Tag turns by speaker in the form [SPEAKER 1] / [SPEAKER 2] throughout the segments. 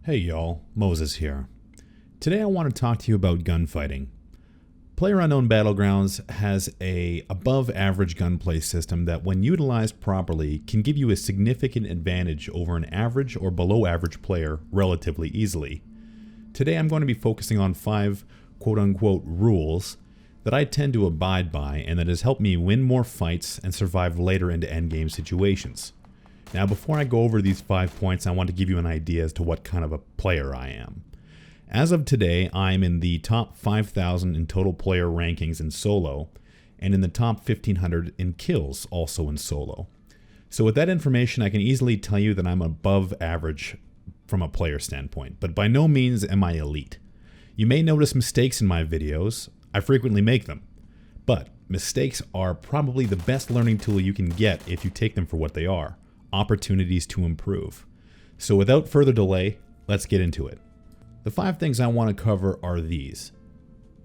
[SPEAKER 1] Hey y'all, Moses here. Today I want to talk to you about gunfighting. PlayerUnknown Battlegrounds has a above average gunplay system that when utilized properly can give you a significant advantage over an average or below average player relatively easily. Today I'm going to be focusing on 5 quote-unquote rules that I tend to abide by and that has helped me win more fights and survive later into endgame situations. Now before I go over these 5 points, I want to give you an idea as to what kind of a player I am. As of today, I'm in the top 5,000 in total player rankings in solo, and in the top 1,500 in kills also in solo. So with that information, I can easily tell you that I'm above average from a player standpoint, but by no means am I elite. You may notice mistakes in my videos. I frequently make them, but mistakes are probably the best learning tool you can get if you take them for what they are. Opportunities to improve. So without further delay, let's get into it. The 5 things I want to cover are these: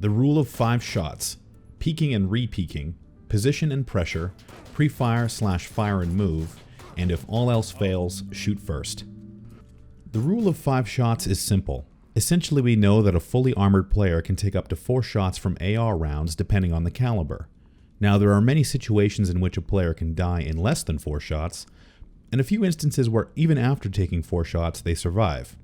[SPEAKER 1] the rule of 5 shots, peeking and re-peeking, position and pressure, pre-fire/fire and move, and if all else fails, shoot first. The rule of 5 shots is simple. Essentially, we know that a fully armored player can take up to 4 shots from AR rounds depending on the caliber. Now, there are many situations in which a player can die in less than 4 shots, and a few instances where even after taking 4 shots they survive.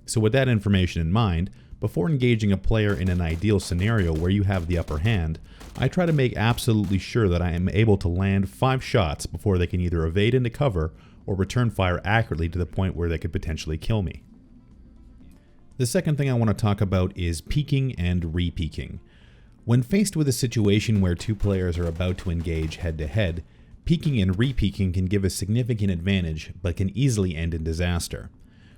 [SPEAKER 1] So with that information in mind, before engaging a player in an ideal scenario where you have the upper hand, I try to make absolutely sure that I am able to land 5 shots before they can either evade into cover or return fire accurately to the point where they could potentially kill me. The second thing I want to talk about is peeking and re-peeking. When faced with a situation where 2 players are about to engage head-to-head, peeking and re-peeking can give a significant advantage, but can easily end in disaster.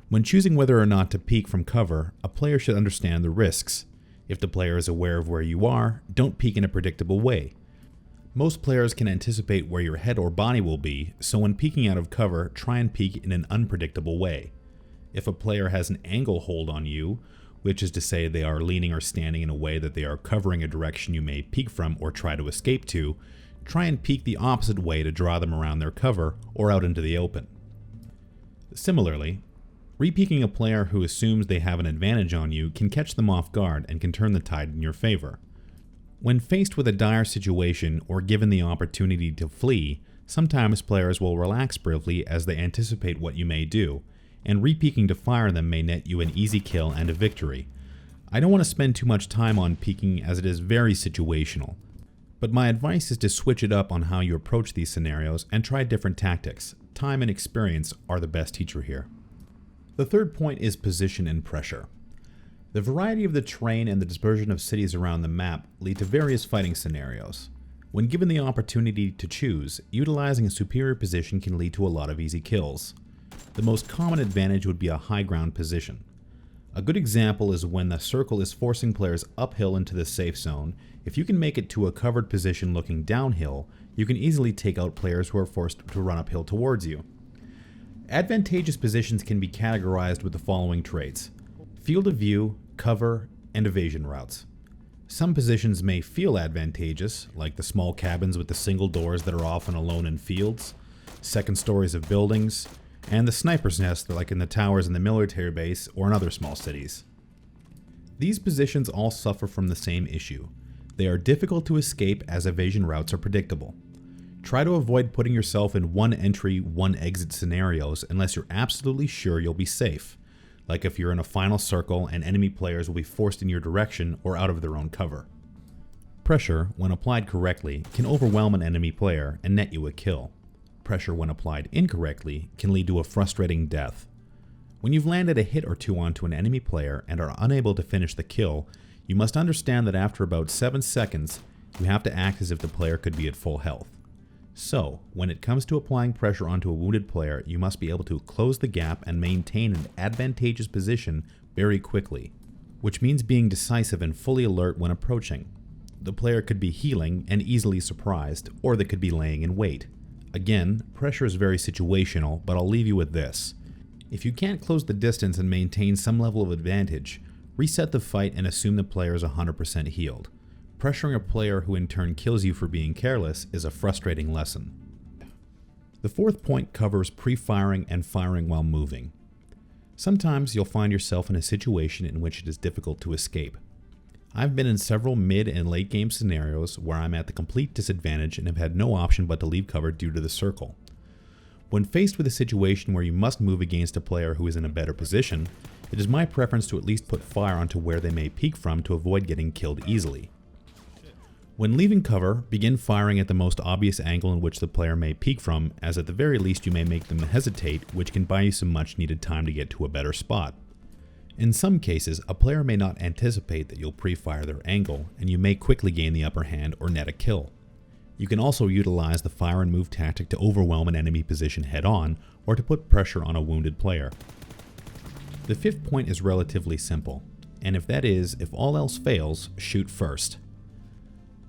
[SPEAKER 1] When choosing whether or not to peek from cover, a player should understand the risks. If the player is aware of where you are, don't peek in a predictable way. Most players can anticipate where your head or body will be, so when peeking out of cover, try and peek in an unpredictable way. If a player has an angle hold on you, which is to say they are leaning or standing in a way that they are covering a direction you may peek from or try to escape to, try and peek the opposite way to draw them around their cover or out into the open. Similarly, re-peeking a player who assumes they have an advantage on you can catch them off guard and can turn the tide in your favor. When faced with a dire situation or given the opportunity to flee, sometimes players will relax briefly as they anticipate what you may do, and re-peeking to fire them may net you an easy kill and a victory. I don't want to spend too much time on peeking as it is very situational, but my advice is to switch it up on how you approach these scenarios and try different tactics. Time and experience are the best teacher here. The third point is position and pressure. The variety of the terrain and the dispersion of cities around the map lead to various fighting scenarios. When given the opportunity to choose, utilizing a superior position can lead to a lot of easy kills. The most common advantage would be a high ground position. A good example is when the circle is forcing players uphill into the safe zone. If you can make it to a covered position looking downhill, you can easily take out players who are forced to run uphill towards you. Advantageous positions can be categorized with the following traits: field of view, cover, and evasion routes. Some positions may feel advantageous, like the small cabins with the single doors that are often alone in fields, second stories of buildings, and the sniper's nest like in the towers in the military base or in other small cities. These positions all suffer from the same issue. They are difficult to escape as evasion routes are predictable. Try to avoid putting yourself in one entry, one exit scenarios unless you're absolutely sure you'll be safe, like if you're in a final circle and enemy players will be forced in your direction or out of their own cover. Pressure, when applied correctly, can overwhelm an enemy player and net you a kill. Pressure, when applied incorrectly, can lead to a frustrating death. When you've landed a hit or 2 onto an enemy player and are unable to finish the kill, you must understand that after about 7 seconds, you have to act as if the player could be at full health. So, when it comes to applying pressure onto a wounded player, you must be able to close the gap and maintain an advantageous position very quickly, which means being decisive and fully alert when approaching. The player could be healing and easily surprised, or they could be laying in wait. Again, pressure is very situational, but I'll leave you with this. If you can't close the distance and maintain some level of advantage, reset the fight and assume the player is 100% healed. Pressuring a player who in turn kills you for being careless is a frustrating lesson. The fourth point covers pre-firing and firing while moving. Sometimes you'll find yourself in a situation in which it is difficult to escape. I've been in several mid and late game scenarios where I'm at the complete disadvantage and have had no option but to leave cover due to the circle. When faced with a situation where you must move against a player who is in a better position, it is my preference to at least put fire onto where they may peek from to avoid getting killed easily. When leaving cover, begin firing at the most obvious angle in which the player may peek from, as at the very least you may make them hesitate, which can buy you some much needed time to get to a better spot. In some cases, a player may not anticipate that you'll pre-fire their angle, and you may quickly gain the upper hand or net a kill. You can also utilize the fire and move tactic to overwhelm an enemy position head-on, or to put pressure on a wounded player. The fifth point is relatively simple, and if all else fails, shoot first.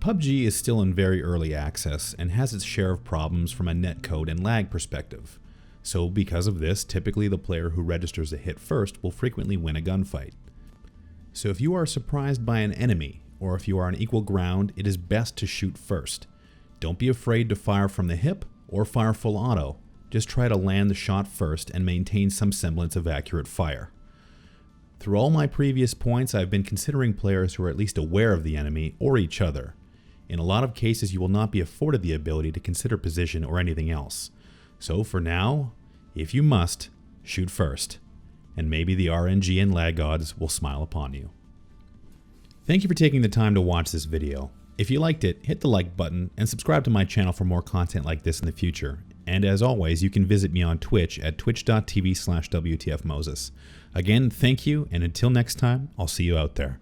[SPEAKER 1] PUBG is still in very early access and has its share of problems from a netcode and lag perspective. So because of this, typically the player who registers a hit first will frequently win a gunfight. So if you are surprised by an enemy, or if you are on equal ground, it is best to shoot first. Don't be afraid to fire from the hip or fire full auto. Just try to land the shot first and maintain some semblance of accurate fire. Through all my previous points, I've been considering players who are at least aware of the enemy or each other. In a lot of cases, you will not be afforded the ability to consider position or anything else. So for now, if you must, shoot first, and maybe the RNG and lag gods will smile upon you. Thank you for taking the time to watch this video. If you liked it, hit the like button and subscribe to my channel for more content like this in the future. And as always, you can visit me on Twitch at twitch.tv/wtfmoses. Again, thank you, and until next time, I'll see you out there.